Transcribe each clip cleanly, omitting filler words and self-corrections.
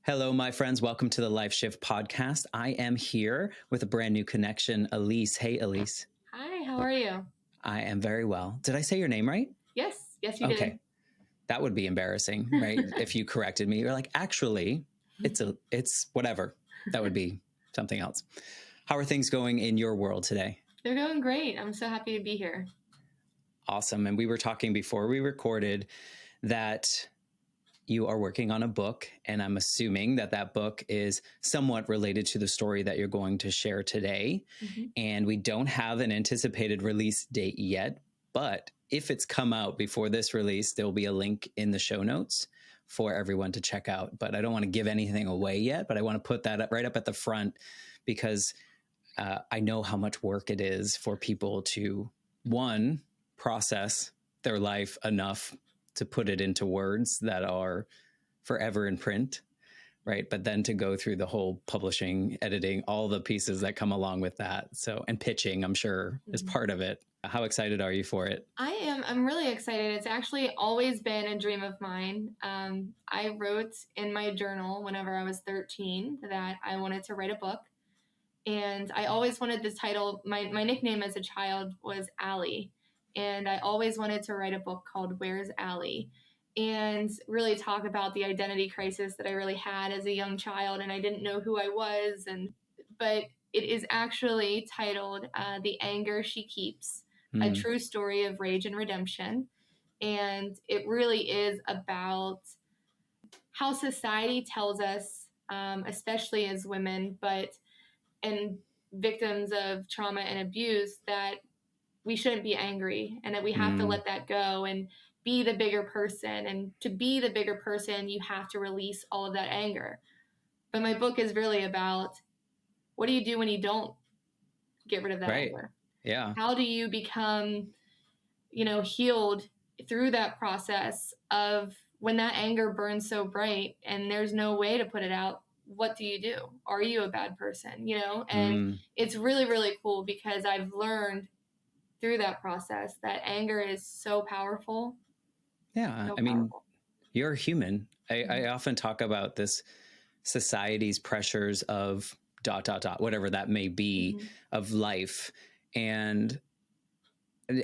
Hello, my friends. Welcome to the Life Shift podcast. I am here with a brand new connection, Alyse. Hey, Alyse. Hi, how are you? I am very well. Did I say your name right? Yes, you Okay. did. That would be embarrassing, right? If you corrected me, you're like, actually, it's whatever. That would be something else. How are things going in your world today? They're going great. I'm so happy to be here. Awesome. And we were talking before we recorded that you are working on a book, and I'm assuming that that book is somewhat related to the story that you're going to share today. Mm-hmm. And we don't have an anticipated release date yet, but if it's come out before this release, there'll be a link in the show notes for everyone to check out. But I don't want to give anything away yet, but I want to put that right up at the front because I know how much work it is for people to, one, process their life enough to put it into words that are forever in print, right? But then to go through the whole publishing, editing, all the pieces that come along with that. So, and pitching, I'm sure, is part of it. How excited are you for it? I'm really excited. It's actually always been a dream of mine. I wrote in my journal whenever I was 13 that I wanted to write a book. And I always wanted the title, my nickname as a child was Allie. And I always wanted to write a book called Where's Allie? And really talk about the identity crisis that I really had as a young child, and I didn't know who I was. But it is actually titled The Anger She Keeps, a true story of rage and redemption. And it really is about how society tells us, especially as women, and victims of trauma and abuse, that we shouldn't be angry and that we have to let that go and be the bigger person. And to be the bigger person, you have to release all of that anger. But my book is really about, what do you do when you don't get rid of that anger? Yeah. How do you become, healed through that process of when that anger burns so bright and there's no way to put it out? What do you do? Are you a bad person? And it's really, really cool because I've learned through that process that anger is so powerful. Yeah. So I mean, powerful. You're human. I often talk about this society's pressures of ... whatever that may be, of life. And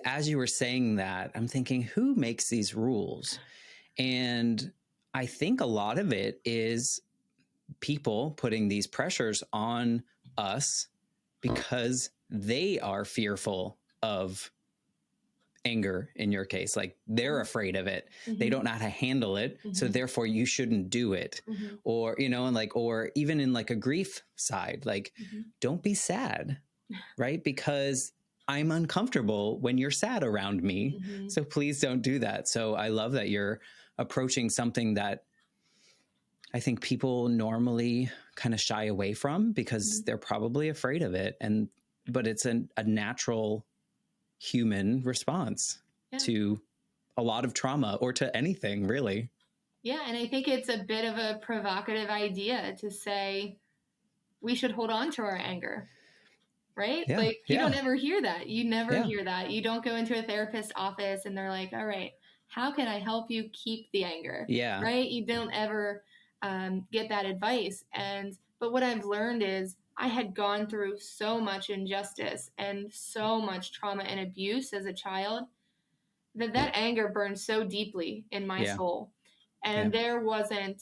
as you were saying that, I'm thinking, who makes these rules? And I think a lot of it is people putting these pressures on us because they are fearful of anger. In your case, like they're afraid of it. They don't know how to handle it. So therefore you shouldn't do it. Or, or even in like a grief side, like don't be sad, right? Because I'm uncomfortable when you're sad around me. So please don't do that. So I love that you're approaching something that I think people normally kind of shy away from because they're probably afraid of it. But it's a natural human response to a lot of trauma or to anything, really. Yeah. And I think it's a bit of a provocative idea to say we should hold on to our anger, right? Yeah. Like you don't ever hear that. You never hear that. You don't go into a therapist's office and they're like, all right, how can I help you keep the anger? Yeah. Right. You don't ever get that advice. But what I've learned is I had gone through so much injustice and so much trauma and abuse as a child that anger burned so deeply in my soul. And there wasn't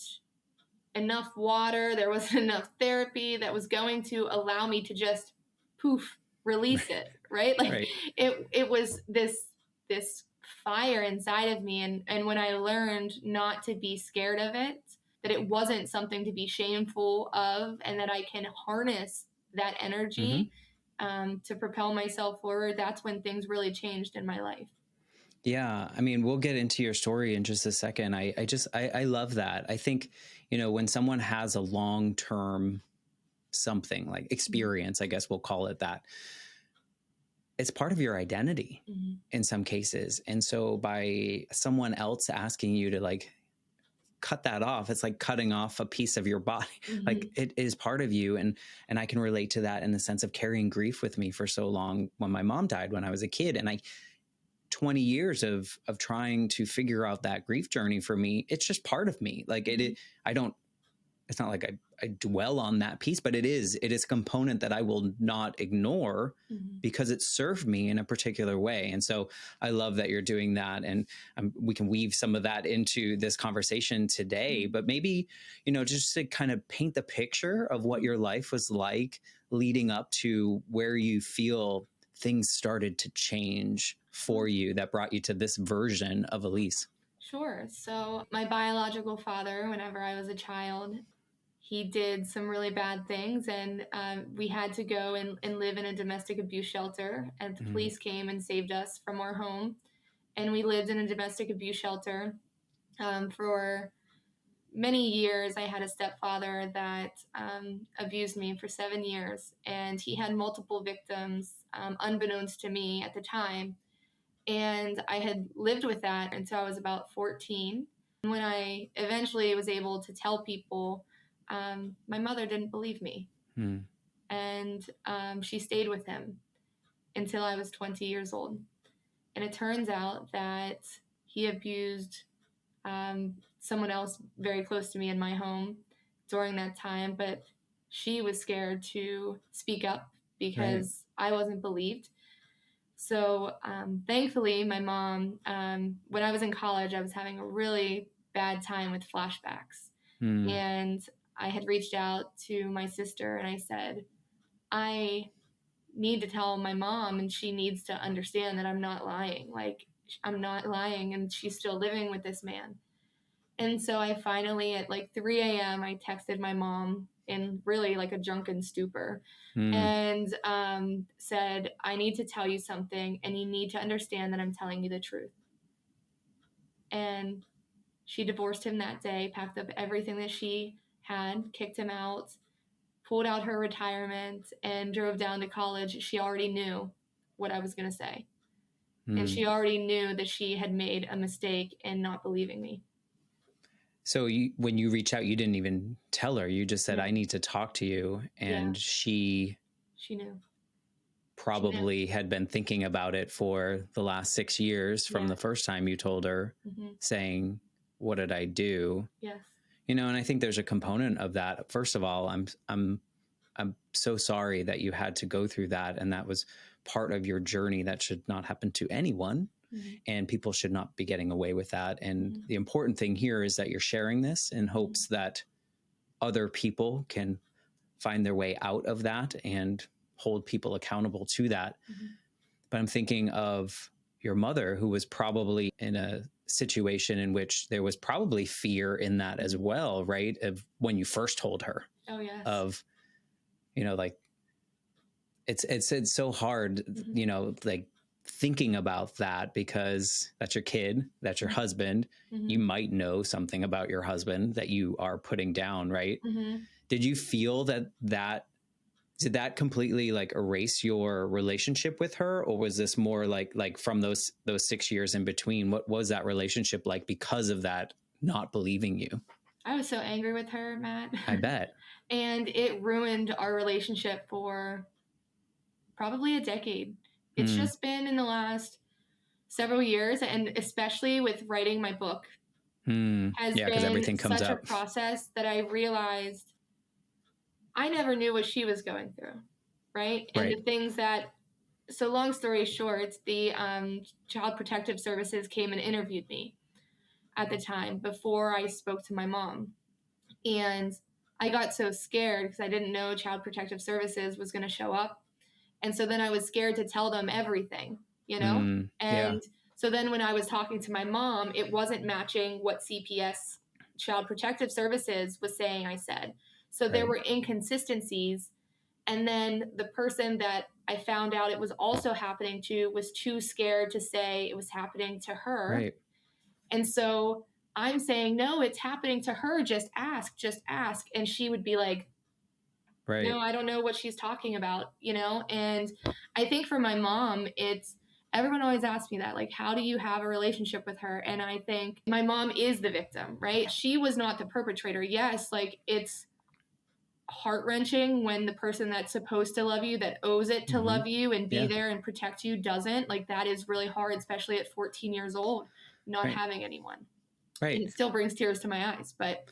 enough water, there wasn't enough therapy that was going to allow me to just poof, release it, right? Like it was this fire inside of me. And when I learned not to be scared of it, that it wasn't something to be shameful of, and that I can harness that energy to propel myself forward, that's when things really changed in my life. Yeah. I mean, we'll get into your story in just a second. I love that. I think, when someone has a long-term something like experience, I guess we'll call it that, it's part of your identity in some cases. And so by someone else asking you to like cut that off, it's like cutting off a piece of your body. Like it is part of you. And I can relate to that in the sense of carrying grief with me for so long when my mom died when I was a kid. And 20 years of trying to figure out that grief journey for me, it's just part of me. Like I don't it's not like I dwell on that piece, but it is a component that I will not ignore because it served me in a particular way. And so I love that you're doing that. And we can weave some of that into this conversation today, but maybe, just to kind of paint the picture of what your life was like leading up to where you feel things started to change for you that brought you to this version of Alyse. Sure. So my biological father, whenever I was a child, he did some really bad things, and we had to go and live in a domestic abuse shelter, and the police came and saved us from our home. And we lived in a domestic abuse shelter for many years. I had a stepfather that abused me for 7 years, and he had multiple victims, unbeknownst to me at the time. And I had lived with that until I was about 14. When I eventually was able to tell people, my mother didn't believe me. And she stayed with him until I was 20 years old. And it turns out that he abused someone else very close to me in my home during that time, but she was scared to speak up because I wasn't believed. So thankfully, my mom, when I was in college, I was having a really bad time with flashbacks. And I had reached out to my sister and I said, I need to tell my mom, and she needs to understand that I'm not lying. Like, I'm not lying, and she's still living with this man. And so I finally, at like 3 a.m., I texted my mom in really like a drunken stupor and said, I need to tell you something, and you need to understand that I'm telling you the truth. And she divorced him that day, packed up everything that she had, kicked him out, pulled out her retirement, and drove down to college. She already knew what I was going to say. And she already knew that she had made a mistake in not believing me. So when you reach out, you didn't even tell her. You just said, I need to talk to you. And she knew. Probably had been thinking about it for the last 6 years from the first time you told her, saying, what did I do? Yes. And I think there's a component of that. First of all, I'm so sorry that you had to go through that. And that was part of your journey that should not happen to anyone. And people should not be getting away with that. And the important thing here is that you're sharing this in hopes that other people can find their way out of that and hold people accountable to that. But I'm thinking of your mother, who was probably in a situation in which there was probably fear in that as well, right? Of when you first told her. Oh, yes. Of, like, it's so hard, like, thinking about that, because that's your kid, that's your husband. You might know something about your husband that you are putting down, right? Did you feel that did that completely like erase your relationship with her, or was this more like from those 6 years in between? What was that relationship like because of that not believing you? I was so angry with her, Matt. I bet. And it ruined our relationship for probably a decade. It's just been in the last several years, and especially with writing my book, has been everything comes such up. a process that I realized I never knew what she was going through, right? And the things that, so long story short, the Child Protective Services came and interviewed me at the time before I spoke to my mom. And I got so scared because I didn't know Child Protective Services was going to show up. And so then I was scared to tell them everything, And so then when I was talking to my mom, it wasn't matching what CPS, Child Protective Services, was saying I said. So there were inconsistencies. And then the person that I found out it was also happening to was too scared to say it was happening to her. Right. And so I'm saying, no, it's happening to her. Just ask. And she would be like, no, I don't know what she's talking about, And I think for my mom, everyone always asks me that, like, how do you have a relationship with her? And I think my mom is the victim, right? She was not the perpetrator. Yes, like, it's heart-wrenching when the person that's supposed to love you, that owes it to love you and be there and protect you, doesn't. Like, that is really hard, especially at 14 years old, not having anyone. Right. And it still brings tears to my eyes. But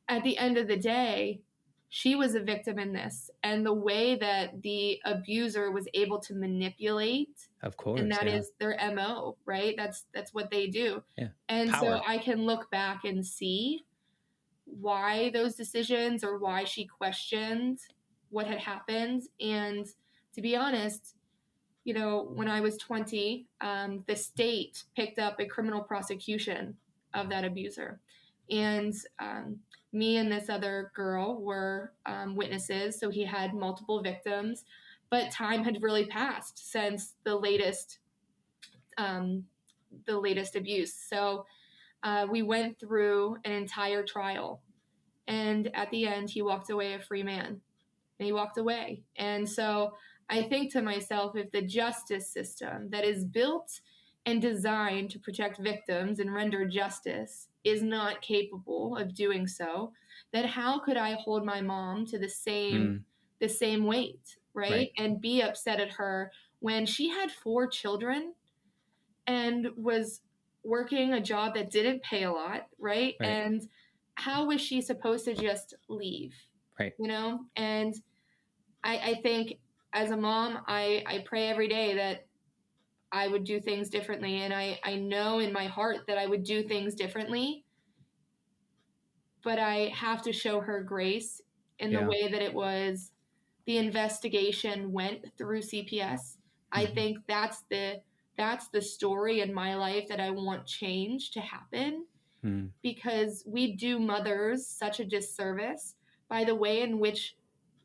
at the end of the day, she was a victim in this. And the way that the abuser was able to manipulate, of course, and that is their MO, right? That's what they do. Yeah. And Power. so I can look back and see why those decisions, or why she questioned what had happened. And to be honest, you know, when I was 20, the state picked up a criminal prosecution of that abuser. And me and this other girl were witnesses. So he had multiple victims, but time had really passed since the latest abuse. So we went through an entire trial. And at the end, he walked away a free man. And he walked away. And so I think to myself, if the justice system that is built and designed to protect victims and render justice is not capable of doing so, then how could I hold my mom to the same weight, right? And be upset at her when she had 4 children and was working a job that didn't pay a lot, right? And how was she supposed to just leave? Right. You know? And I think as a mom, I pray every day that I would do things differently. And I know in my heart that I would do things differently. But I have to show her grace in the way that it was, the investigation went through CPS. I think that's the story in my life that I want change to happen, because we do mothers such a disservice by the way in which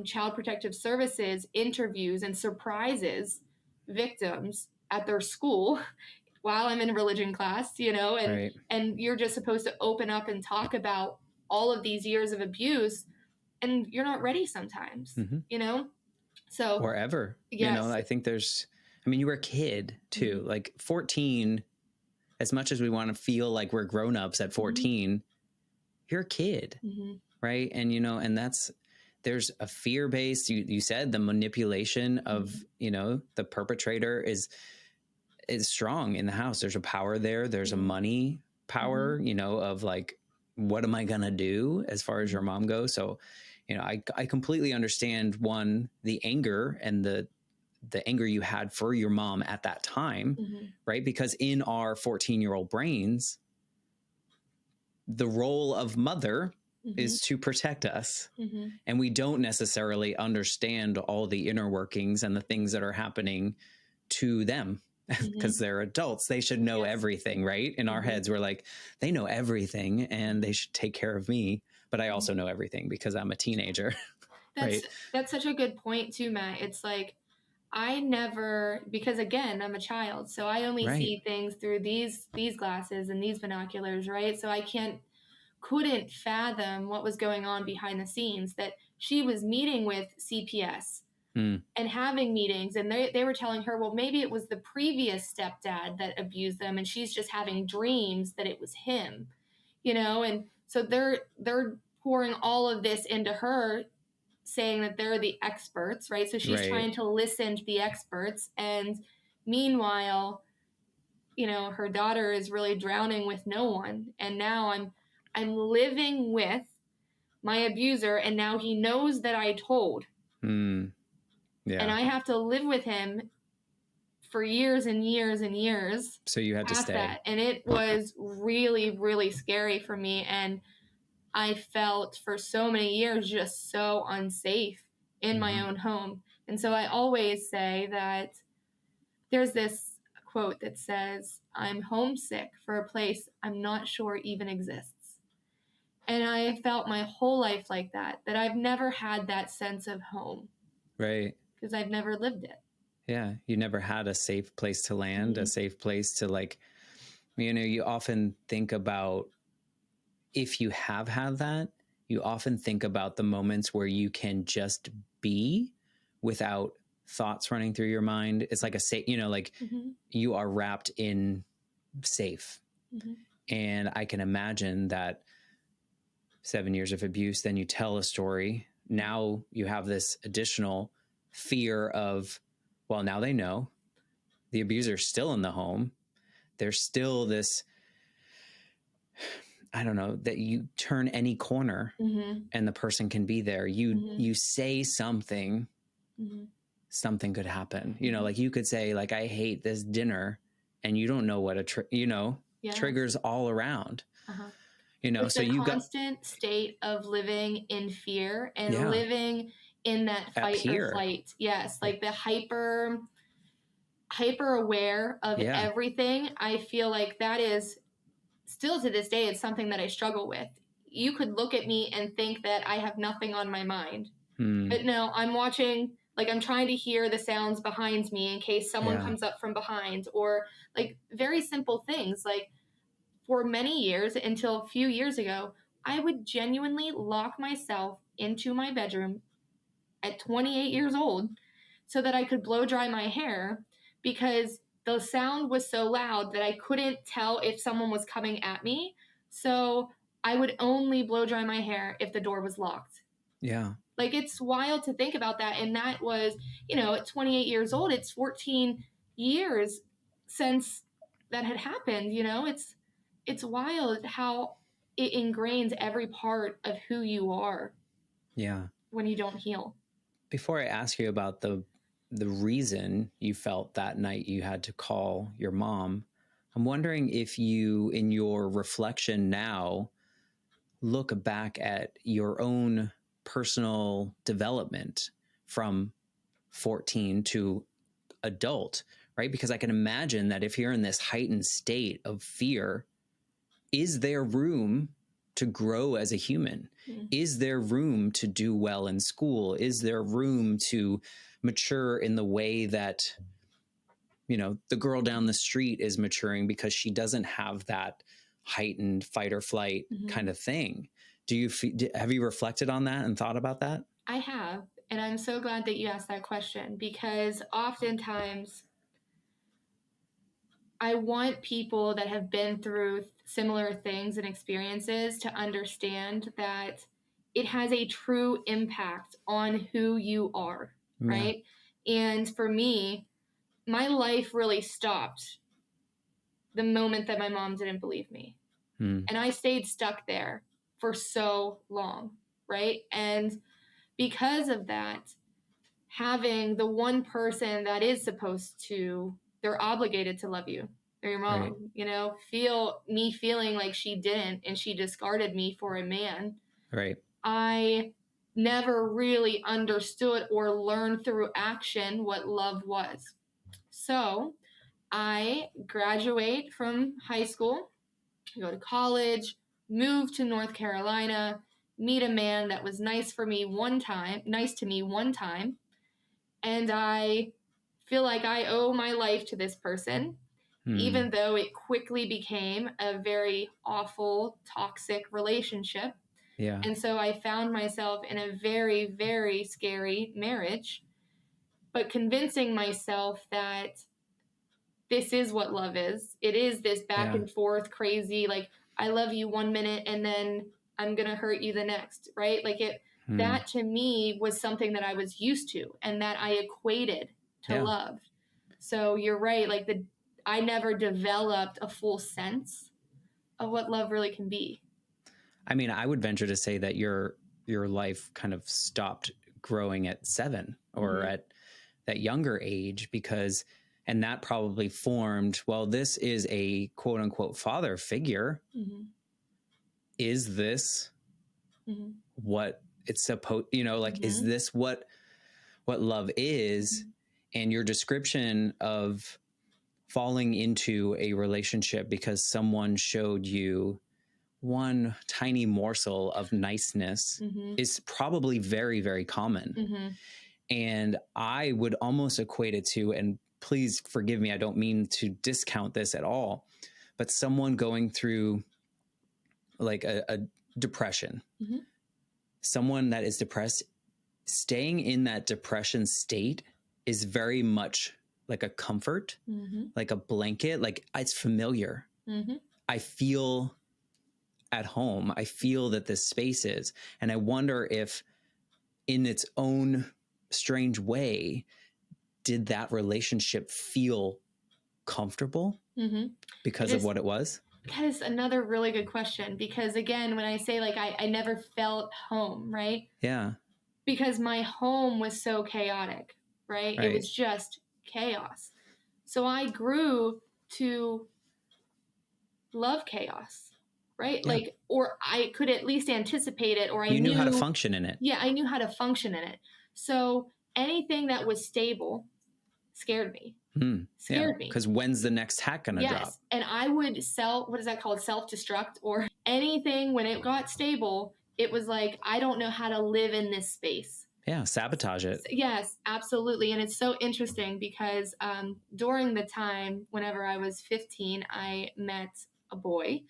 Child Protective Services interviews and surprises victims at their school while I'm in religion class, you know, and you're just supposed to open up and talk about all of these years of abuse, and you're not ready sometimes, you know? So, or ever, you know, I think you were a kid too, like 14, as much as we want to feel like we're grown-ups at 14, you're a kid, right? And, you know, and there's a fear-based, you said the manipulation of, you know, the perpetrator is strong in the house. There's a power there. There's a money power, you know, of like, what am I going to do as far as your mom goes? So, you know, I completely understand, one, the anger and the anger you had for your mom at that time, right? Because in our 14-year-old brains, the role of mother is to protect us. And we don't necessarily understand all the inner workings and the things that are happening to them, because they're adults. They should know everything, right? In our heads, we're like, they know everything and they should take care of me. But I also know everything because I'm a teenager. That's such a good point too, Matt. It's like, I never, because again, I'm a child, so I only see things through these glasses and these binoculars, right? So I couldn't fathom what was going on behind the scenes, that she was meeting with CPS and having meetings, and they were telling her, well, maybe it was the previous stepdad that abused them, and she's just having dreams that it was him, you know? And so they're pouring all of this into her, saying that they're the experts, right? So she's trying to listen to the experts, and meanwhile, you know, her daughter is really drowning with no one. And now I'm living with my abuser, and now he knows that I told. And I have to live with him for years and years and years. So you had to stay. That. And it was really, really scary for me. And I felt for so many years just so unsafe in my own home. And so I always say that there's this quote that says, I'm homesick for a place I'm not sure even exists. And I felt my whole life like that I've never had that sense of home. Right. Because I've never lived it. Yeah. You never had a safe place to land, a safe place to, like, you know, you often think about, if you have had that, you often think about the moments where you can just be without thoughts running through your mind. It's like a safe, you know, like you are wrapped in safe. And I can imagine that 7 years of abuse, then you tell a story. Now you have this additional fear of, well, now they know the abuser's still in the home. There's still this, I don't know, that you turn any corner and the person can be there. You say something, something could happen. You know, like you could say like, I hate this dinner, and you don't know what triggers all around. You know, it's so a constant state of living in fear and living in that fight or flight. Yes, like the hyper aware of everything. I feel like that is still to this day, it's something that I struggle with. You could look at me and think that I have nothing on my mind. But no, I'm watching, like I'm trying to hear the sounds behind me in case someone comes up from behind, or like very simple things. Like for many years, until a few years ago, I would genuinely lock myself into my bedroom at 28 years old so that I could blow dry my hair, because the sound was so loud that I couldn't tell if someone was coming at me. So I would only blow dry my hair if the door was locked. Yeah. Like, it's wild to think about that. And that was, you know, at 28 years old, it's 14 years since that had happened. You know, it's wild how it ingrains every part of who you are. Yeah. When you don't heal. Before I ask you about the reason you felt that night you had to call your mom, I'm wondering if you, in your reflection now, look back at your own personal development from 14 to adult, right? Because I can imagine that if you're in this heightened state of fear, is there room to grow as a human? Is there room to do well in school? Is there room to mature in the way that, you know, the girl down the street is maturing because she doesn't have that heightened fight or flight kind of thing? Have you reflected on that and thought about that? I have. And I'm so glad that you asked that question, because oftentimes I want people that have been through similar things and experiences to understand that it has a true impact on who you are, right? And for me, my life really stopped the moment that my mom didn't believe me. And I stayed stuck there for so long, right? And because of that, having the one person that is supposed to, they're obligated to love you, or your mom, right. You know, feeling like she didn't, and she discarded me for a man. Right. I never really understood or learned through action what love was. So I graduate from high school, go to college, move to North Carolina, meet a man that was nice to me one time, and I feel like I owe my life to this person, even though it quickly became a very awful, toxic relationship. Yeah. And so I found myself in a very, very scary marriage, but convincing myself that this is what love is. It is this back and forth crazy, like, I love you 1 minute and then I'm going to hurt you the next, right? Like that to me was something that I was used to and that I equated to love. So you're right. Like I never developed a full sense of what love really can be. I mean, I would venture to say that your life kind of stopped growing at 7 or at that younger age, because, and that probably formed, well, this is a quote unquote father figure. Is this what it's supposed, you know, like, is this what love is? And your description of falling into a relationship because someone showed you one tiny morsel of niceness is probably very, very common. And I would almost equate it to, and please forgive me, I don't mean to discount this at all, but someone going through like a depression, someone that is depressed, staying in that depression state is very much like a comfort, like a blanket, like it's familiar. I feel at home. I feel that this space is, and I wonder if in its own strange way, did that relationship feel comfortable because of what it was? That is another really good question, because again, when I say like I never felt home, right? Yeah. Because my home was so chaotic, right? It Right. was just chaos. So I grew to love chaos, right? Yeah. Like, or I could at least anticipate it, or I You knew how to knew, function in it. yeah, I knew how to function in it. So anything that was stable scared me. Yeah. Scared me. Because when's the next hack going to drop? Yes. And I would what is that called? Self-destruct, or anything when it got stable, it was like, I don't know how to live in this space. Yeah, sabotage it. Yes, absolutely. And it's so interesting because during the time, whenever I was 15, I met a boy.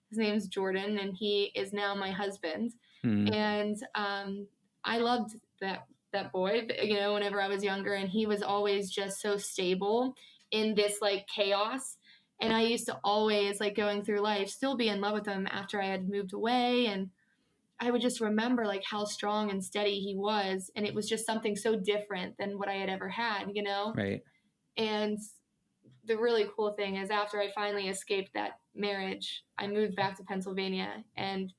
His name's Jordan, and he is now my husband. And I loved that boy, you know, whenever I was younger, and he was always just so stable in this like chaos. And I used to always, like, going through life, still be in love with him after I had moved away. And I would just remember like how strong and steady he was. And it was just something so different than what I had ever had, you know? Right. And the really cool thing is, after I finally escaped that marriage, I moved back to Pennsylvania, and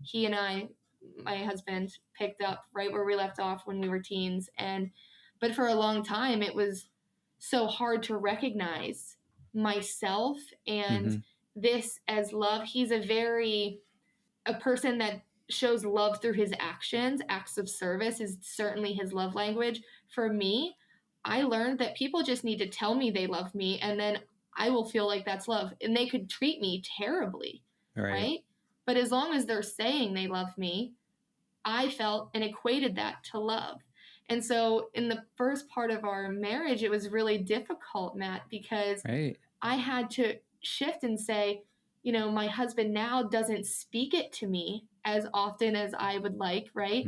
he and my husband, picked up right where we left off when we were teens. But for a long time, it was so hard to recognize myself and this as love. He's a person that shows love through his actions. Acts of service is certainly his love language. For me, I learned that people just need to tell me they love me, and then I will feel like that's love. And they could treat me terribly, right? But as long as they're saying they love me, I felt and equated that to love. And so in the first part of our marriage, it was really difficult, Matt, because I had to shift and say, you know, my husband now doesn't speak it to me as often as I would like, right?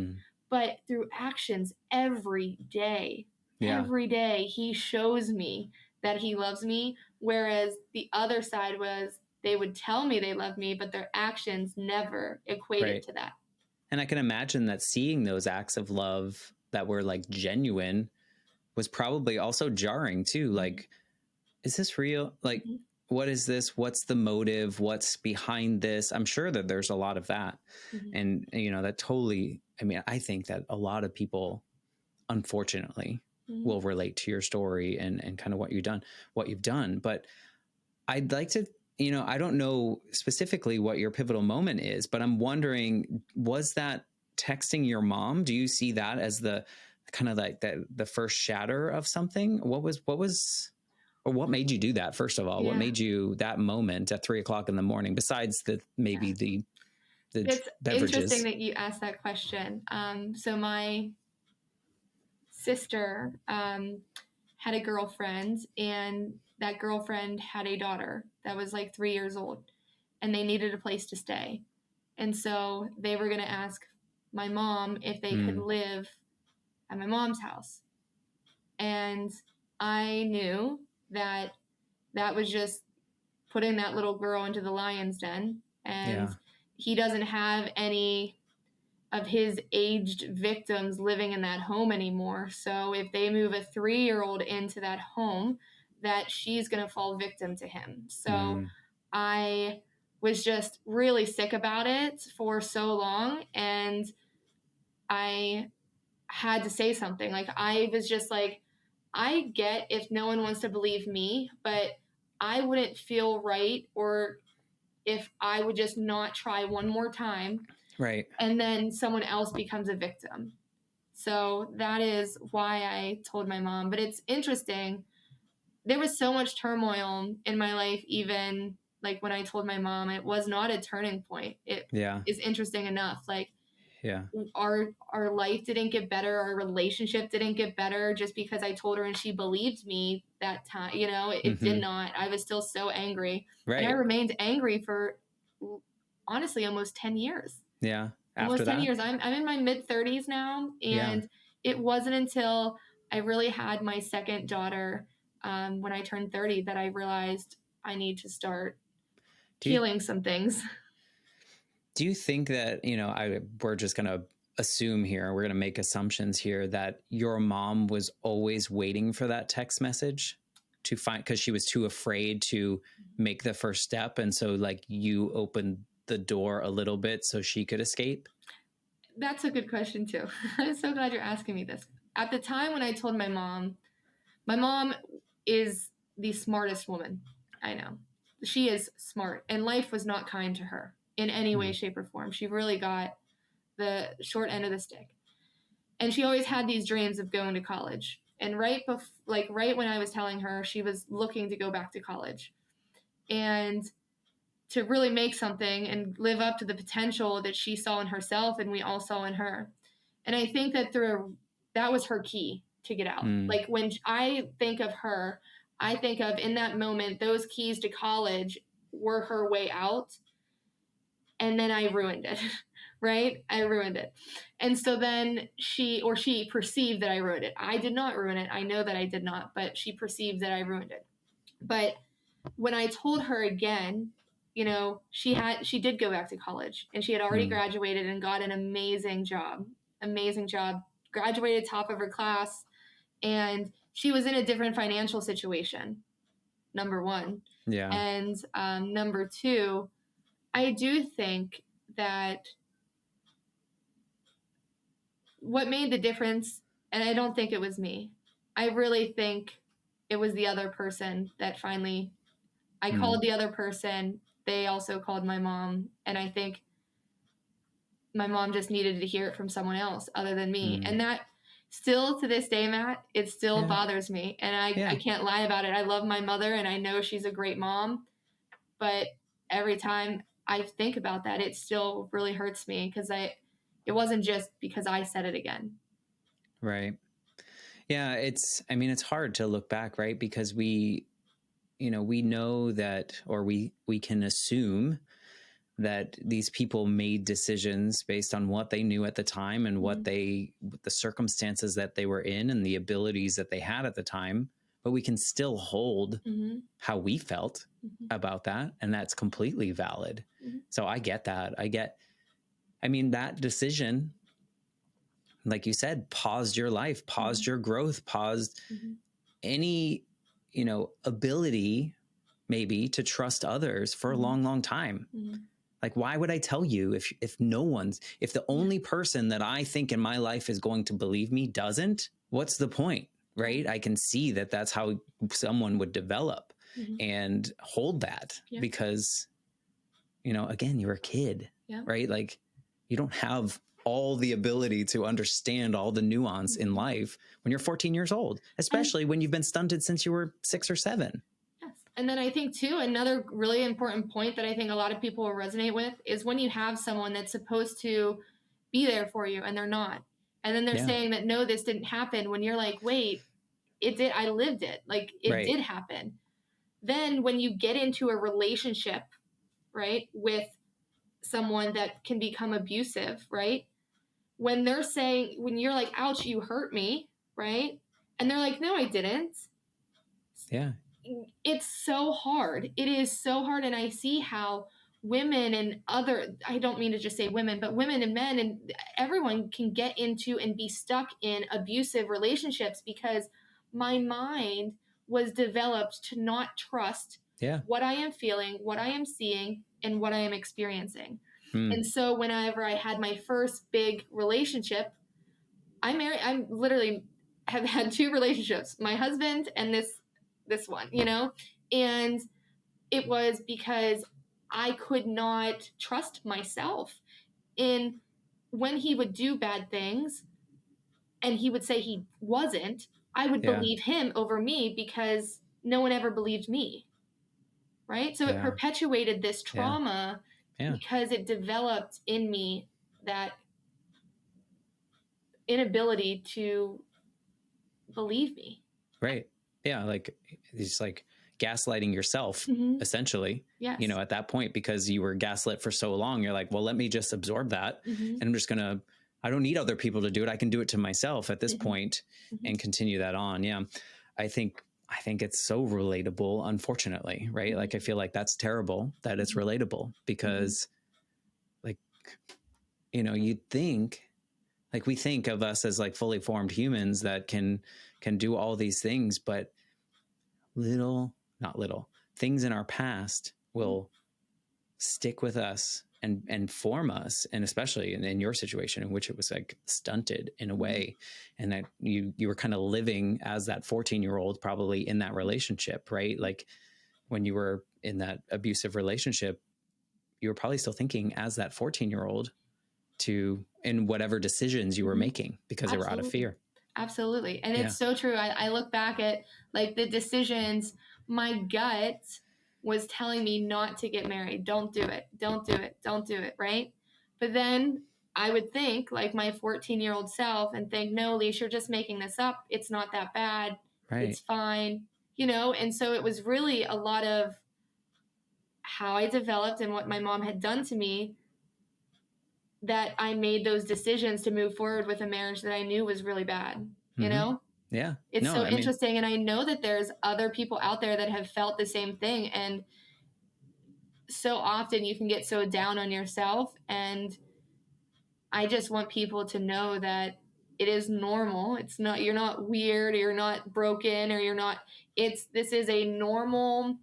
But through actions every day, every day, he shows me that he loves me. Whereas the other side was, they would tell me they love me, but their actions never equated to that. And I can imagine that seeing those acts of love that were like genuine was probably also jarring too. Like, is this real? Like, what is this? What's the motive? What's behind this? I'm sure that there's a lot of that. And, you know, that totally, I mean, I think that a lot of people, unfortunately, will relate to your story and kind of what you've done. But I'd like to, you know, I don't know specifically what your pivotal moment is, but I'm wondering, was that texting your mom? Do you see that as the kind of like the first shatter of something? What what made you do that? First of all, what made you that moment at 3:00 in the morning, besides the It's beverages? Interesting that you asked that question. So my sister had a girlfriend, and that girlfriend had a daughter that was like 3 years old, and they needed a place to stay. And so they were going to ask my mom if they could live at my mom's house. And I knew that that was just putting that little girl into the lion's den. And he doesn't have any of his aged victims living in that home anymore. So if they move a 3-year-old into that home, that she's going to fall victim to him. So I was just really sick about it for so long, and I had to say something. Like, I was just like, I get if no one wants to believe me, but I wouldn't feel right, or if I would just not try one more time. Right. And then someone else becomes a victim. So that is why I told my mom. But it's interesting. There was so much turmoil in my life, even like when I told my mom. It was not a turning point. It is interesting enough. Like, our life didn't get better. Our relationship didn't get better just because I told her and she believed me that time. You know, it did not. I was still so angry. And I remained angry for, honestly, almost 10 years. Yeah. Almost 10 years. I'm in my mid-30s now. And it wasn't until I really had my second daughter, when I turned 30, that I realized I need to start healing some things. Do you think that, you know, we're just going to assume here, we're going to make assumptions here, that your mom was always waiting for that text message? to find, because she was too afraid to make the first step. And so like you opened the door a little bit so she could escape? That's a good question too. I'm so glad you're asking me this. At the time when I told my mom is the smartest woman I know. She is smart, and life was not kind to her in any way, shape, or form. She really got the short end of the stick. And she always had these dreams of going to college. And right when I was telling her, she was looking to go back to college and to really make something and live up to the potential that she saw in herself and we all saw in her. And I think that that was her key to get out. Like when I think of her, I think of in that moment, those keys to college were her way out. And then I ruined it, right? I ruined it. And so then she perceived that I ruined it. I did not ruin it. I know that I did not, but she perceived that I ruined it. But when I told her again, you know, she did go back to college and she had already graduated and got an amazing job, graduated top of her class. And she was in a different financial situation, number one. Yeah. And number two, I do think that what made the difference, and I don't think it was me, I really think it was the other person that finally, I called the other person. They also called my mom. And I think my mom just needed to hear it from someone else other than me. And that still to this day, Matt, it still bothers me. And I can't lie about it. I love my mother and I know she's a great mom. But every time I think about that, it still really hurts me because it wasn't just because I said it again. Right. Yeah. It's hard to look back, right? Because we know that, or we can assume that these people made decisions based on what they knew at the time and what the circumstances that they were in and the abilities that they had at the time, but we can still hold how we felt about that. And that's completely valid. So I get that. That decision, like you said, paused your life, paused your growth, paused any, ability maybe to trust others for a long, long time. Like, why would I tell you if the only person that I think in my life is going to believe me doesn't, what's the point? Right. I can see that that's how someone would develop and hold that because, again, you're a kid, right? Like you don't have all the ability to understand all the nuance in life when you're 14 years old, especially when you've been stunted since you were 6 or 7. And then I think, too, another really important point that I think a lot of people will resonate with is when you have someone that's supposed to be there for you and they're not. And then they're saying that, no, this didn't happen. When you're like, wait, it did. I lived it. Like, it did happen. Then when you get into a relationship, right, with someone that can become abusive, right, when you're like, ouch, you hurt me, right? And they're like, no, I didn't. Yeah. It's so hard. It is so hard. And I see how women and I don't mean to just say women, but women and men and everyone can get into and be stuck in abusive relationships because my mind was developed to not trust what I am feeling, what I am seeing, and what I am experiencing. And so whenever I had my first big relationship, I'm literally have had 2 relationships, my husband and this one, and it was because I could not trust myself in when he would do bad things and he would say he wasn't, I would believe him over me because no one ever believed me. Right. So it perpetuated this trauma because it developed in me that inability to believe me. Right. Yeah. Like it's like gaslighting yourself essentially, Yes. At that point, because you were gaslit for so long, you're like, well, let me just absorb that. And I'm just I don't need other people to do it. I can do it to myself at this point and continue that on. Yeah. I think it's so relatable, unfortunately, right? Like, I feel like that's terrible that it's relatable because like, you'd think, like we think of us as like fully formed humans that can do all these things, but not little, things in our past will stick with us and form us. And especially in your situation, in which it was like stunted in a way, and that you were kind of living as that 14-year-old probably in that relationship, right? Like when you were in that abusive relationship, you were probably still thinking as that 14-year-old in whatever decisions you were making, because they were out of fear. Absolutely. And it's so true. I look back at like the decisions, my gut was telling me not to get married. Don't do it. Don't do it. Don't do it. Right. But then I would think like my 14-year-old self and think, no, Alyse, you're just making this up. It's not that bad. Right. It's fine. You know? And so it was really a lot of how I developed and what my mom had done to me that I made those decisions to move forward with a marriage that I knew was really bad, you know? Yeah. It's so interesting. And I know that there's other people out there that have felt the same thing. And so often you can get so down on yourself. And I just want people to know that it is normal. It's not, you're not weird, or you're not broken, or you're not, this is a normal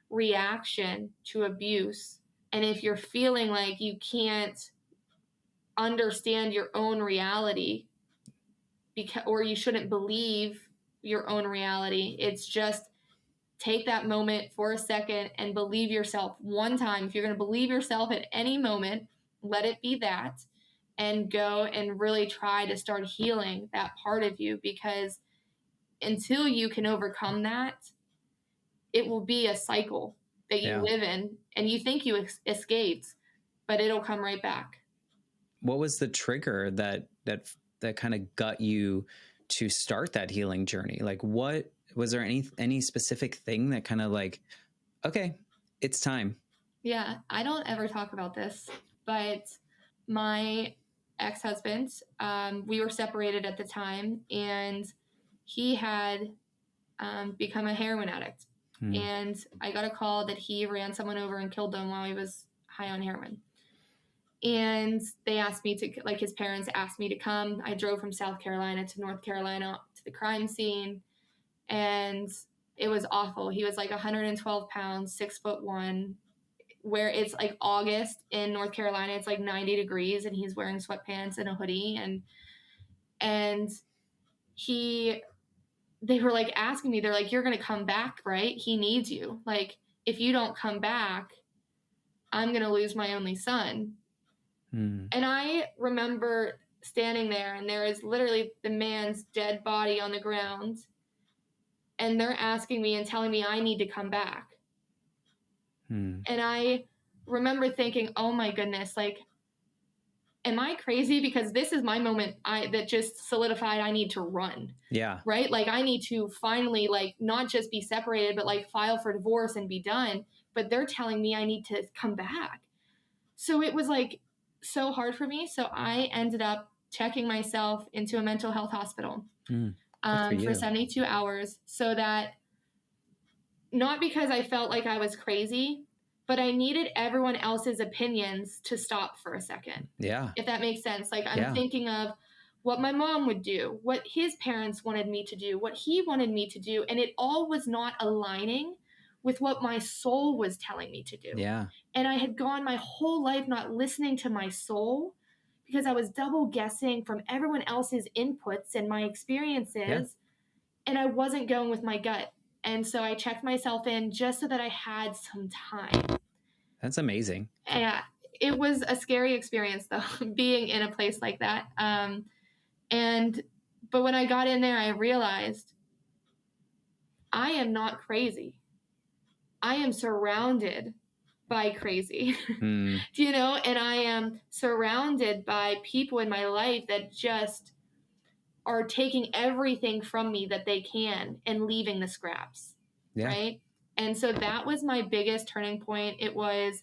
reaction to abuse. And if you're feeling like you can't understand your own reality, or you shouldn't believe your own reality, it's just take that moment for a second and believe yourself one time. If you're going to believe yourself at any moment, let it be that, and go and really try to start healing that part of you, because until you can overcome that, it will be a cycle that you live in, and you think you escaped, but it'll come right back. What was the trigger that kind of got you to start that healing journey? Like, what was there any specific thing that kind of like, okay, it's time? Yeah, I don't ever talk about this, but my ex-husband, we were separated at the time, and he had become a heroin addict. And I got a call that he ran someone over and killed them while he was high on heroin. And they asked me to, like, his parents asked me to come. I drove from South Carolina to North Carolina to the crime scene, and it was awful. He was like 112 pounds, 6'1", where it's like August in North Carolina, it's like 90 degrees, and he's wearing sweatpants and a hoodie. And they were like asking me, they're like, you're going to come back, right? He needs you. Like, if you don't come back, I'm going to lose my only son. And I remember standing there, and there is literally the man's dead body on the ground, and they're asking me and telling me I need to come back. And I remember thinking, oh my goodness, like, am I crazy? Because this is my moment that just solidified I need to run. Yeah. Right? Like, I need to finally, like, not just be separated, but like file for divorce and be done. But they're telling me I need to come back. So it was like so hard for me. So I ended up checking myself into a mental health hospital for 72 hours, so that, not because I felt like I was crazy, but I needed everyone else's opinions to stop for a second. Yeah. If that makes sense. Like, I'm thinking of what my mom would do, what his parents wanted me to do, what he wanted me to do. And it all was not aligning with what my soul was telling me to do. Yeah. And I had gone my whole life not listening to my soul, because I was double guessing from everyone else's inputs and my experiences. Yeah. And I wasn't going with my gut. And so I checked myself in just so that I had some time. That's amazing. Yeah. It was a scary experience, though, being in a place like that. But when I got in there, I realized I am not crazy. I am surrounded by crazy, you know, and I am surrounded by people in my life that just are taking everything from me that they can and leaving the scraps. Yeah. Right. And so that was my biggest turning point. It was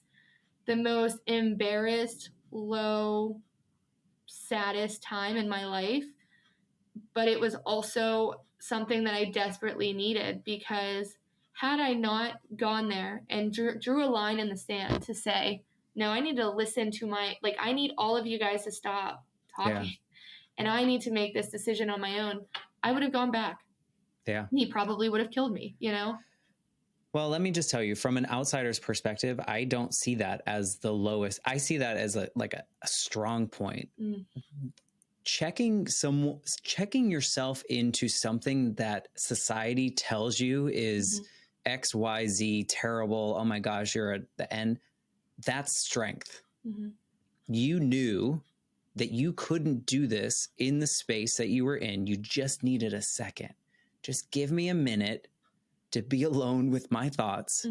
the most embarrassed, low, saddest time in my life. But it was also something that I desperately needed, because had I not gone there and drew a line in the sand to say, no, I need to listen to I need all of you guys to stop talking. Yeah. And I need to make this decision on my own, I would have gone back. Yeah. He probably would have killed me, you know? Well, let me just tell you, from an outsider's perspective, I don't see that as the lowest. I see that as a strong point. Checking yourself into something that society tells you is X, Y, Z, terrible. Oh my gosh, you're at the end. That's strength. You knew that you couldn't do this in the space that you were in. You just needed a second. Just give me a minute to be alone with my thoughts,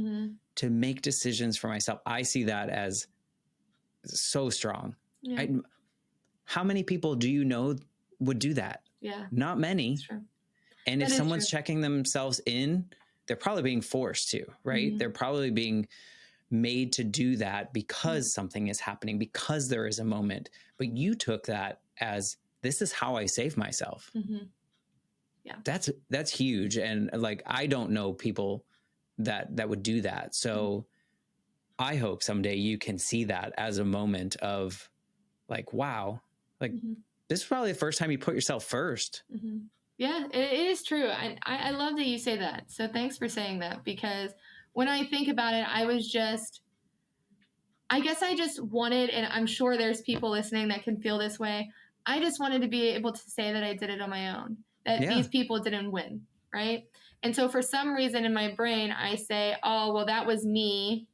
to make decisions for myself. I see that as so strong. Yeah. How many people do you know would do that? Yeah. Not many. That's true. And if someone's checking themselves in, they're probably being forced to, right? They're probably being made to do that because something is happening, because there is a moment. But you took that as, this is how I save myself. Yeah. That's huge. And like, I don't know people that would do that. So I hope someday you can see that as a moment of like, wow, like this is probably the first time you put yourself first. Yeah, it is true. I love that you say that. So thanks for saying that, because when I think about it, I guess I just wanted, and I'm sure there's people listening that can feel this way, I just wanted to be able to say that I did it on my own, that these people didn't win, right? And so for some reason in my brain, I say, oh, well, that was me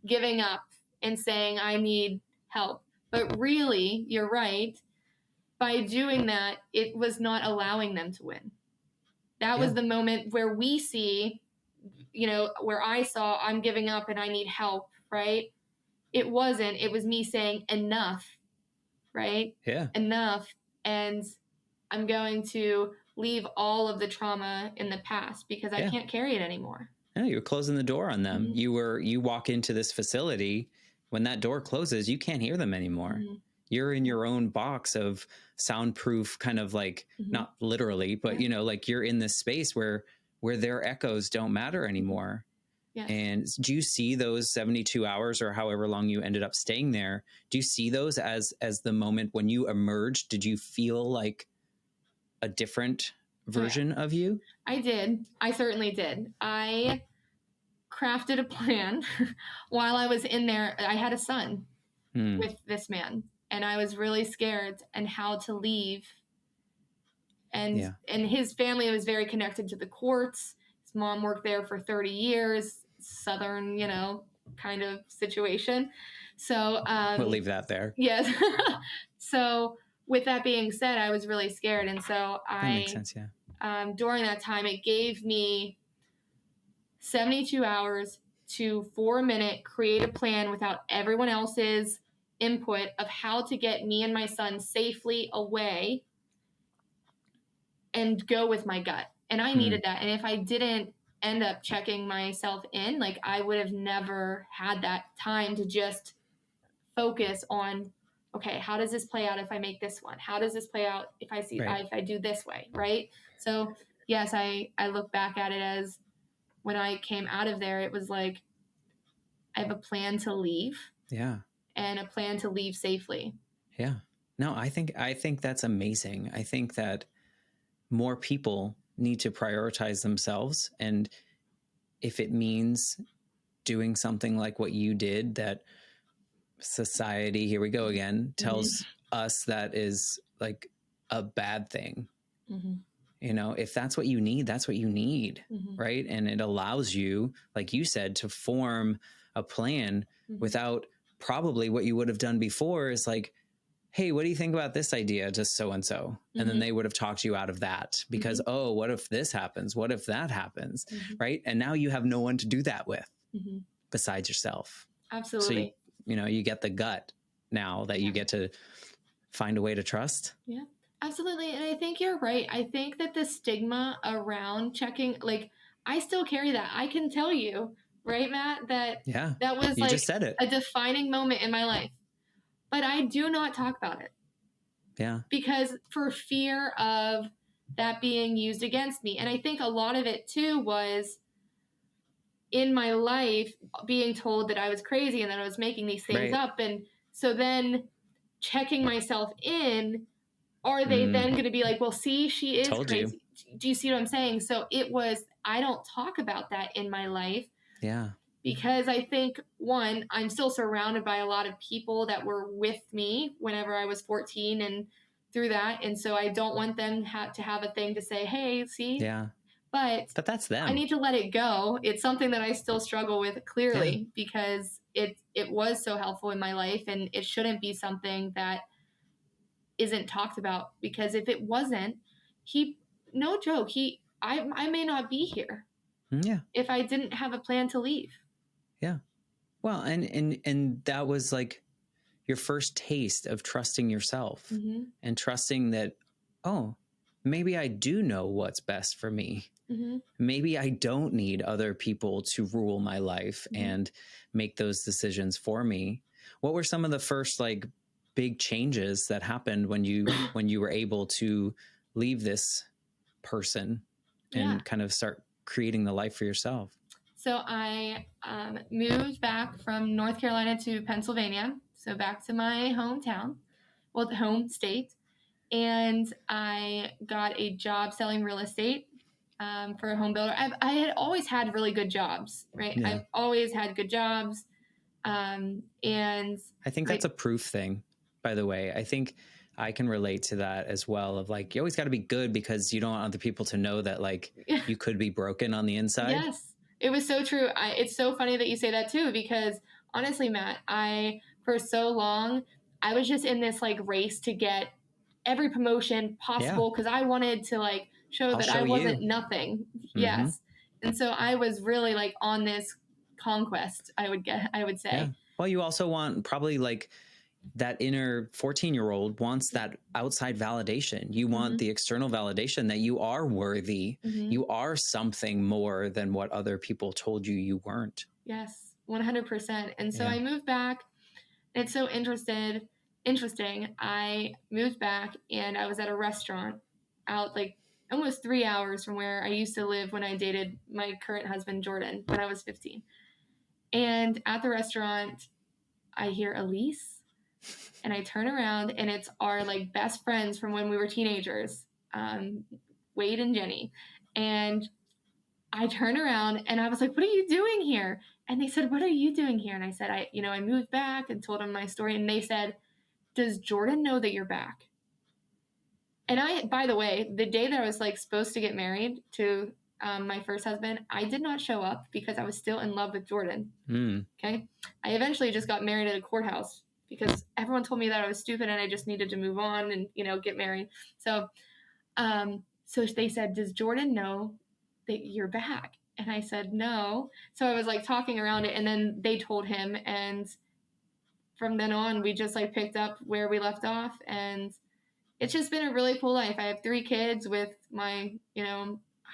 giving up and saying I need help. But really, you're right. By doing that, it was not allowing them to win. That was the moment where we see, where I saw I'm giving up and I need help, right? It wasn't. It was me saying enough, right? Yeah. Enough. And I'm going to leave all of the trauma in the past because I can't carry it anymore. Yeah, you're closing the door on them. You walk into this facility, when that door closes, you can't hear them anymore. You're in your own box of soundproof, kind of like, not literally, but like you're in this space where their echoes don't matter anymore. Yes. And do you see those 72 hours or however long you ended up staying there? Do you see those as the moment when you emerged? Did you feel like a different version of you? I did. I certainly did. I crafted a plan while I was in there. I had a son with this man, and I was really scared and how to leave. And his family was very connected to the courts. His mom worked there for 30 years, Southern, kind of situation. So we'll leave that there. Yes. So with that being said, I was really scared. And so that makes sense, yeah. During that time, it gave me 72 hours to, for a minute, create a plan without everyone else's input of how to get me and my son safely away and go with my gut. And I needed that. And if I didn't end up checking myself in, like, I would have never had that time to just focus on, okay, how does this play out if I make this one? How does this play out if I do this way, right? So yes, I look back at it as, when I came out of there, it was like, I have a plan to leave. Yeah. And a plan to leave safely. Yeah. No, I think that's amazing. I think that more people need to prioritize themselves. And if it means doing something like what you did, that society, here we go again, tells us that is like a bad thing. If that's what you need, that's what you need. Right. And it allows you, like you said, to form a plan without probably what you would have done before is like, hey, what do you think about this idea to so-and-so? And then they would have talked you out of that because, oh, what if this happens? What if that happens? Right. And now you have no one to do that with besides yourself. Absolutely. So, you get the gut now that you get to find a way to trust. Yeah. Absolutely. And I think you're right. I think that the stigma around checking, like, I still carry that. I can tell you, right, Matt, that was like just said it. A defining moment in my life. But I do not talk about it. Yeah. Because for fear of that being used against me. And I think a lot of it too was in my life being told that I was crazy and that I was making these things up. And so then checking myself in, are they then going to be like, well, see, she is crazy. Do you see what I'm saying? So it was, I don't talk about that in my life, Yeah. Because I think, one, I'm still surrounded by a lot of people that were with me whenever I was 14 and through that. And so I don't want them to have a thing to say, hey, see? Yeah. But that's them. I need to let it go. It's something that I still struggle with clearly because it was so helpful in my life, and it shouldn't be something that isn't talked about, because if it wasn't, no joke, I may not be here. Yeah. If I didn't have a plan to leave. Yeah. Well, and that was like your first taste of trusting yourself and trusting that, oh, maybe I do know what's best for me. Maybe I don't need other people to rule my life and make those decisions for me. What were some of the first like big changes that happened when you were able to leave this person and kind of start creating the life for yourself? So I moved back from North Carolina to Pennsylvania, so back to my hometown, well, the home state, and I got a job selling real estate for a home builder. I had always had really good jobs, right? Yeah. I've always had good jobs, and I think that's a proof thing, by the way. I think I can relate to that as well, of like, you always got to be good because you don't want other people to know that like you could be broken on the inside. Yes, it was so true. It's so funny that you say that too, because honestly, Matt, for so long, I was just in this like race to get every promotion possible because I wanted to like show that I wasn't nothing. Yes. And so I was really like on this conquest, I would say. Yeah. Well, you also want probably like that inner 14-year-old wants that outside validation. You want the external validation that you are worthy. You are something more than what other people told you weren't. Yes, 100%. And so I moved back. It's so interesting. I moved back and I was at a restaurant out like almost 3 hours from where I used to live when I dated my current husband, Jordan, when I was 15. And at the restaurant, I hear Alyse, and I turn around and it's our like best friends from when we were teenagers, Wade and Jenny. And I turn around and I was like, what are you doing here? And they said, what are you doing here? And I said, I moved back, and told them my story. And they said, does Jordan know that you're back? And by the way, the day that I was like supposed to get married to my first husband, I did not show up because I was still in love with Jordan. Okay. I eventually just got married at a courthouse because everyone told me that I was stupid and I just needed to move on and, get married. So, so they said, does Jordan know that you're back? And I said, no. So I was like talking around it, and then they told him. And from then on, we just like picked up where we left off. And it's just been a really cool life. I have 3 kids with my,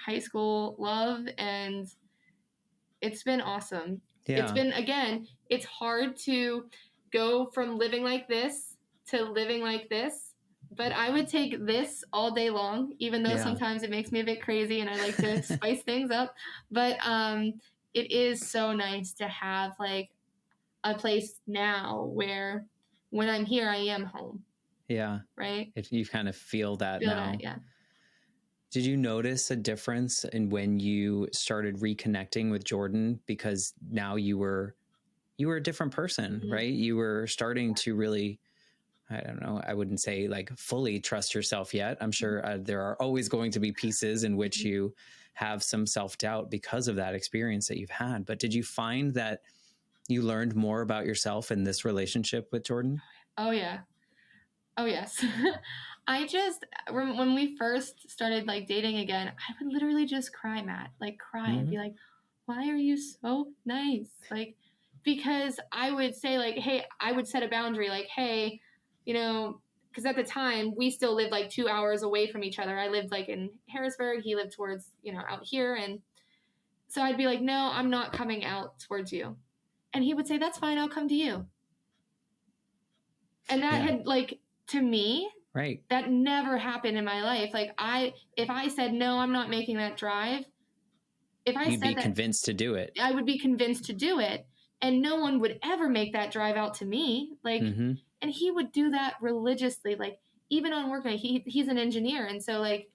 high school love, and it's been awesome. Yeah. It's been, again, it's hard to go from living like this to living like this, but I would take this all day long, even though sometimes it makes me a bit crazy and I like to spice things up. But it is so nice to have like a place now where when I'm here, I am home. Yeah. Right? If you kind of feel that now. Yeah. Did you notice a difference in when you started reconnecting with Jordan? Because now you were a different person, right? You were starting to really, I don't know, I wouldn't say like fully trust yourself yet. I'm sure there are always going to be pieces in which you have some self-doubt because of that experience that you've had. But did you find that you learned more about yourself in this relationship with Jordan? Oh, yeah. Oh, yes. When we first started like dating again, I would literally just cry, Matt, like cry and be like, why are you so nice? Like, because I would say like, hey, I would set a boundary like, hey, because at the time we still lived like 2 hours away from each other. I lived like in Harrisburg. He lived towards, out here. And so I'd be like, no, I'm not coming out towards you. And he would say, that's fine. I'll come to you. And that had like, to me, right, that never happened in my life. Like if I said, no, I'm not making that drive. You'd be convinced to do it. I would be convinced to do it. And no one would ever make that drive out to me. Like, and he would do that religiously. Like even on work night, he's an engineer. And so like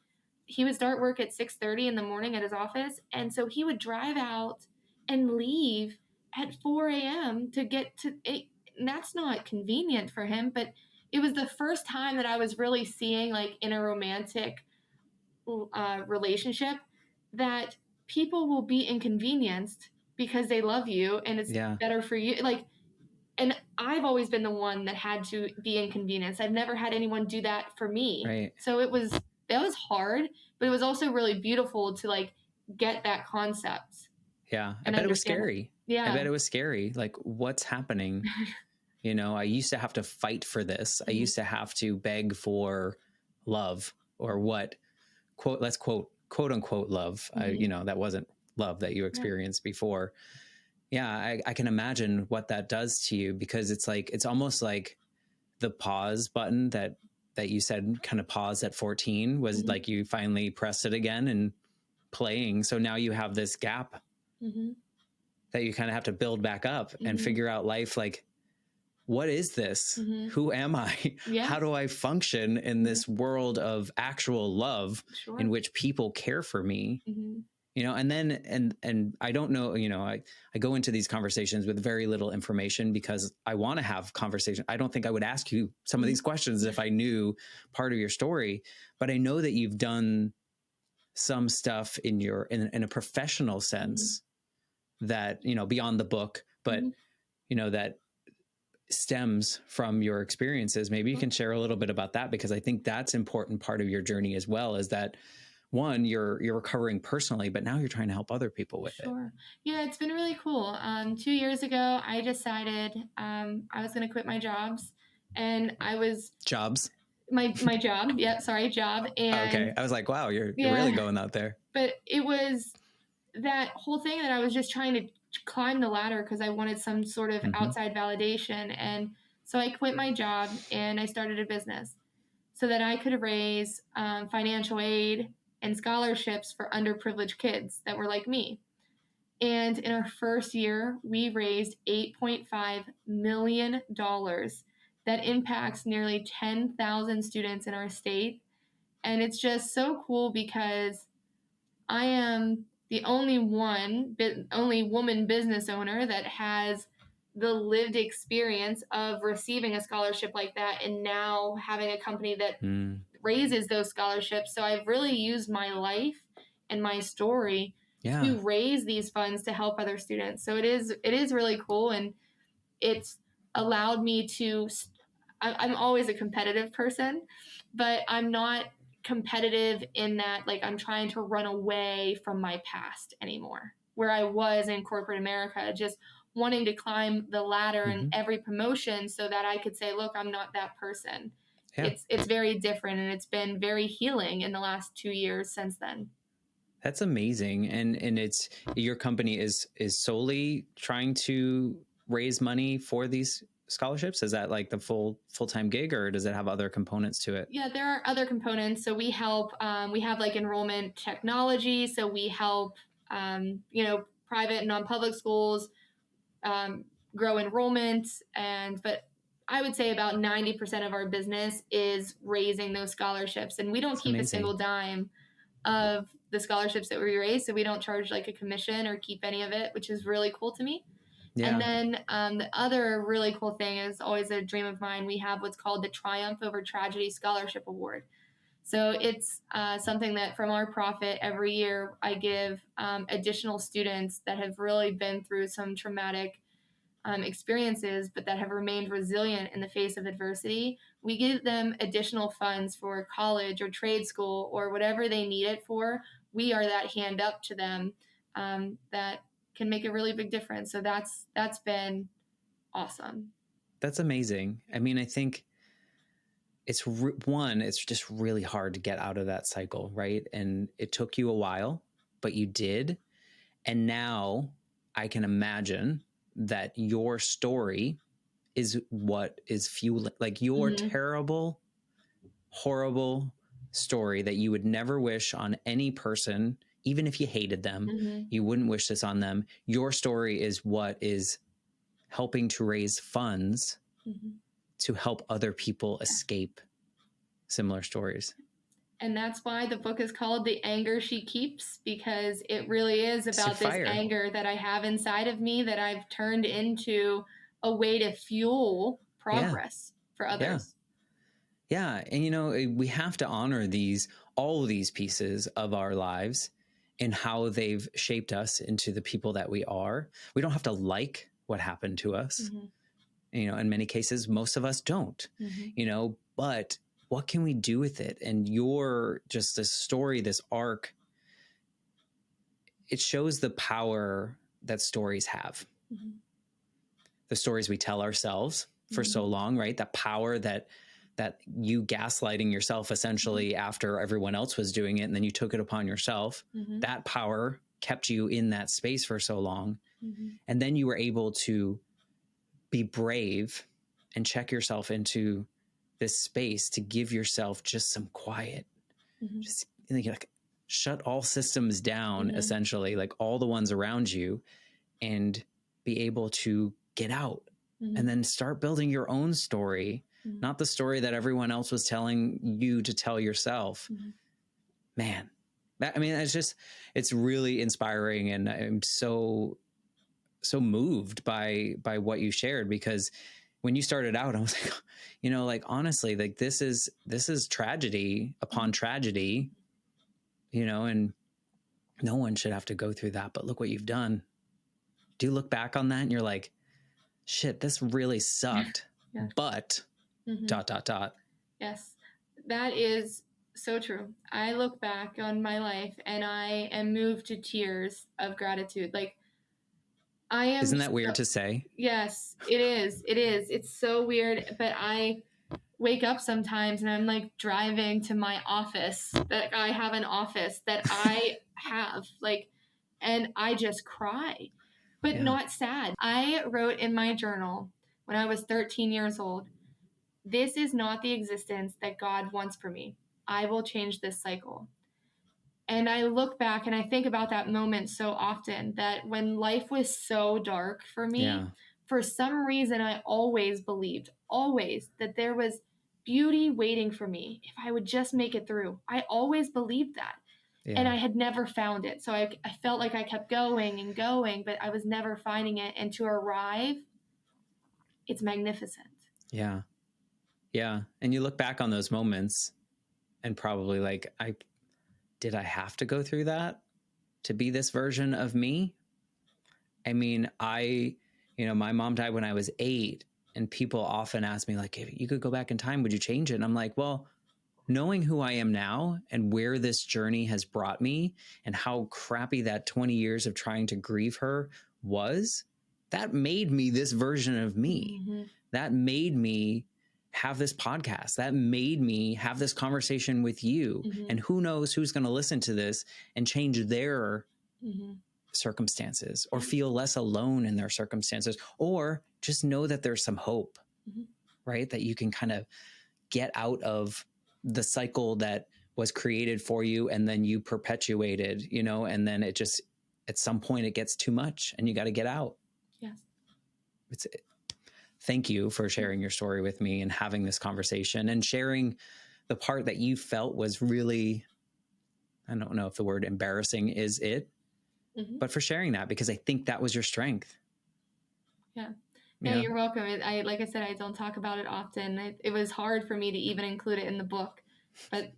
he would start work at 6:30 in the morning at his office. And so he would drive out and leave at 4 a.m. to get to it. And that's not convenient for him, but it was the first time that I was really seeing, like, in a romantic relationship, that people will be inconvenienced because they love you and it's better for you. Like, and I've always been the one that had to be inconvenienced. I've never had anyone do that for me. Right. So that was hard, but it was also really beautiful to, like, get that concept. Yeah. I bet it was scary. Yeah. I bet it was scary. Like, what's happening? You know, I used to have to fight for this. I used to have to beg for love, or what, let's quote unquote love. You know, that wasn't love that you experienced before. Yeah, I can imagine what that does to you, because it's like, it's almost like the pause button that you said kind of paused at 14 was like, you finally pressed it again and playing. So now you have this gap that you kind of have to build back up and figure out life. Like, what is this? Who am I? How do I function in this world of actual love in which people care for me? You know, and then, and I don't know, you know, I go into these conversations with very little information because I want to have conversation. I don't think I would ask you some of these questions if I knew part of your story, but I know that you've done some stuff in a professional sense that, you know, beyond the book, but, you know, that stems from your experiences. Maybe you can share a little bit about that, because I think that's an important part of your journey as well, is that, one, you're recovering personally, but now you're trying to help other people with it. Yeah, it's been really cool. 2 years ago, I decided I was going to quit my jobs, and I was my job. Yeah, sorry, job. And okay, I was like, wow, you're really going out there. But it was that whole thing that I was just trying to climb the ladder because I wanted some sort of outside validation, and so I quit my job and I started a business so that I could raise financial aid and scholarships for underprivileged kids that were like me. And in our first year, we raised $8.5 million that impacts nearly 10,000 students in our state. And it's just so cool because I am the only woman business owner that has the lived experience of receiving a scholarship like that, and now having a company that raises those scholarships. So I've really used my life and my story to raise these funds to help other students. So it is really cool, and it's allowed me to. I'm always a competitive person, but I'm not competitive in that, like, I'm trying to run away from my past anymore, where I was in corporate America, just wanting to climb the ladder in every promotion so that I could say, look, I'm not that person. It's very different, and it's been very healing in the last 2 years since then. That's amazing. And it's, your company is solely trying to raise money for these scholarships? Is that like the full-time gig, or does it have other components to it? Yeah, there are other components. So we help, we have like enrollment technology. So we help, you know, private and non-public schools grow enrollment. But I would say about 90% of our business is raising those scholarships. And we don't keep a single dime of the scholarships that we raise. So we don't charge like a commission or keep any of it, which is really cool to me. Yeah. And then the other really cool thing is always a dream of mine. We have what's called the Triumph Over Tragedy Scholarship Award. So it's something that from our profit every year, I give additional students that have really been through some traumatic experiences, but that have remained resilient in the face of adversity. We give them additional funds for college or trade school or whatever they need it for. We are that hand up to them that can make a really big difference. So that's been awesome. That's amazing. I mean, I think it's just really hard to get out of that cycle, right? And it took you a while, but you did. And now I can imagine that your story is what is fueling, like your terrible, horrible story that you would never wish on any person. Even if you hated them, you wouldn't wish this on them. Your story is what is helping to raise funds to help other people escape similar stories. And that's why the book is called The Anger She Keeps, because it really is about this anger that I have inside of me that I've turned into a way to fuel progress for others. Yeah. And we have to honor all of these pieces of our lives and how they've shaped us into the people that we are. We don't have to like what happened to us. In many cases, most of us don't, but what can we do with it? And just this story, this arc, it shows the power that stories have. The stories we tell ourselves for so long, right? The power that you gaslighting yourself essentially after everyone else was doing it, and then you took it upon yourself. That power kept you in that space for so long. And then you were able to be brave and check yourself into this space to give yourself just some quiet, just like shut all systems down, essentially, like all the ones around you, and be able to get out and then start building your own story, not the story that everyone else was telling you to tell yourself. Man, it's really inspiring. And I'm so moved by what you shared, because when you started out, I was like, honestly, like this is tragedy upon tragedy, and no one should have to go through that. But look what you've done. Do you look back on that and you're like, shit, this really sucked, but ... Yes, that is so true. I look back on my life and I am moved to tears of gratitude. Like, I am. Isn't that weird to say? Yes, it is. It is. It's so weird. But I wake up sometimes and I'm like driving to my office, that I have an office that I have, like, and I just cry, but not sad. I wrote in my journal when I was 13 years old, "This is not the existence that God wants for me. I will change this cycle." And I look back and I think about that moment so often, that when life was so dark for me, for some reason, I always believed, that there was beauty waiting for me if I would just make it through. I always believed that. And I had never found it. So I felt like I kept going and going, but I was never finding it. And to arrive, it's magnificent. Yeah. Yeah. And you look back on those moments and probably like, did I have to go through that to be this version of me? I mean, my mom died when I was 8, and people often ask me, like, if you could go back in time, would you change it? And I'm like, well, knowing who I am now and where this journey has brought me and how crappy that 20 years of trying to grieve her was, that made me this version of me. That made me have this podcast. That made me have this conversation with you. And who knows who's going to listen to this and change their circumstances, or feel less alone in their circumstances, or just know that there's some hope, right? That you can kind of get out of the cycle that was created for you and then you perpetuated, and then it just, at some point it gets too much and you got to get out. Yes. Thank you for sharing your story with me and having this conversation and sharing the part that you felt was really, I don't know if the word embarrassing is it, but for sharing that, because I think that was your strength. Yeah. Yeah, you're welcome. Like I said, I don't talk about it often. It was hard for me to even include it in the book, but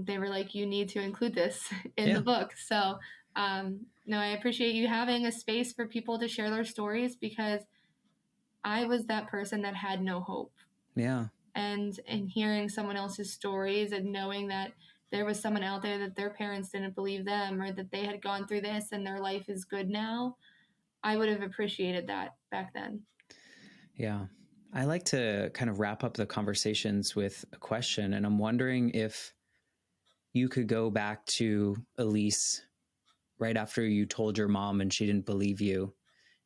they were like, you need to include this in the book. So, no, I appreciate you having a space for people to share their stories, because I was that person that had no hope. Yeah. And hearing someone else's stories and knowing that there was someone out there that their parents didn't believe them, or that they had gone through this and their life is good now, I would have appreciated that back then. Yeah. I like to kind of wrap up the conversations with a question. And I'm wondering if you could go back to Alyse right after you told your mom and she didn't believe you,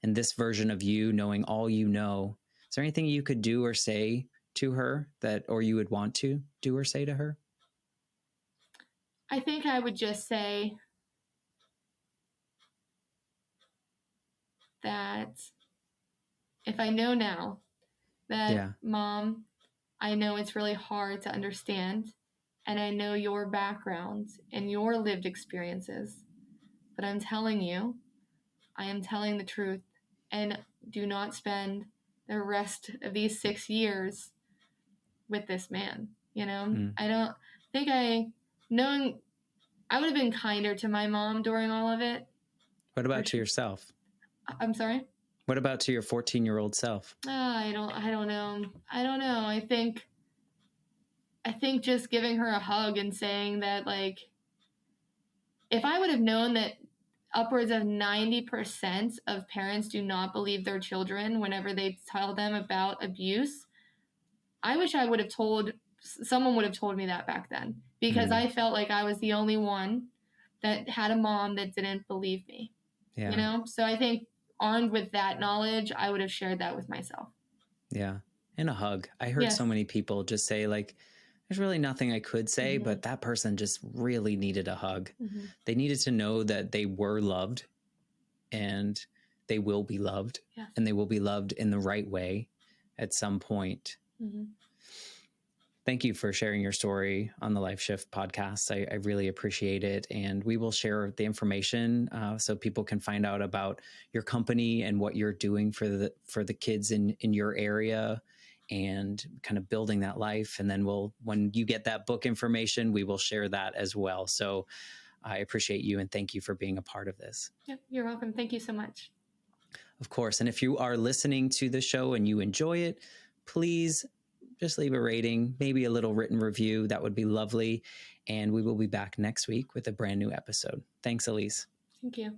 and this version of you knowing all you know. Is there anything you could do or say to her or you would want to do or say to her? I think I would just say that if I know now that, Mom, I know it's really hard to understand, and I know your background and your lived experiences, but I'm telling you, I am telling the truth, and do not spend the rest of these 6 years with this man. I don't think knowing I would have been kinder to my mom during all of it. What about to yourself? I'm sorry? What about to your 14-year-old self? I don't know. I think just giving her a hug and saying that, like, if I would have known that upwards of 90% of parents do not believe their children whenever they tell them about abuse, I wish someone would have told me that back then, because I felt like I was the only one that had a mom that didn't believe me. Yeah. So I think armed with that knowledge, I would have shared that with myself. Yeah. And a hug. I heard so many people just say, like, there's really nothing I could say, but that person just really needed a hug. They needed to know that they were loved, and they will be loved, and they will be loved in the right way at some point. Thank you for sharing your story on the Life Shift podcast. I really appreciate it. And we will share the information so people can find out about your company and what you're doing for the kids in your area, and kind of building that life. And then when you get that book information, we will share that as well. So I appreciate you, and thank you for being a part of this. Yeah, you're welcome. Thank you so much. Of course. And if you are listening to the show and you enjoy it, please just leave a rating, maybe a little written review. That would be lovely. And we will be back next week with a brand new episode. Thanks, Alyse. Thank you.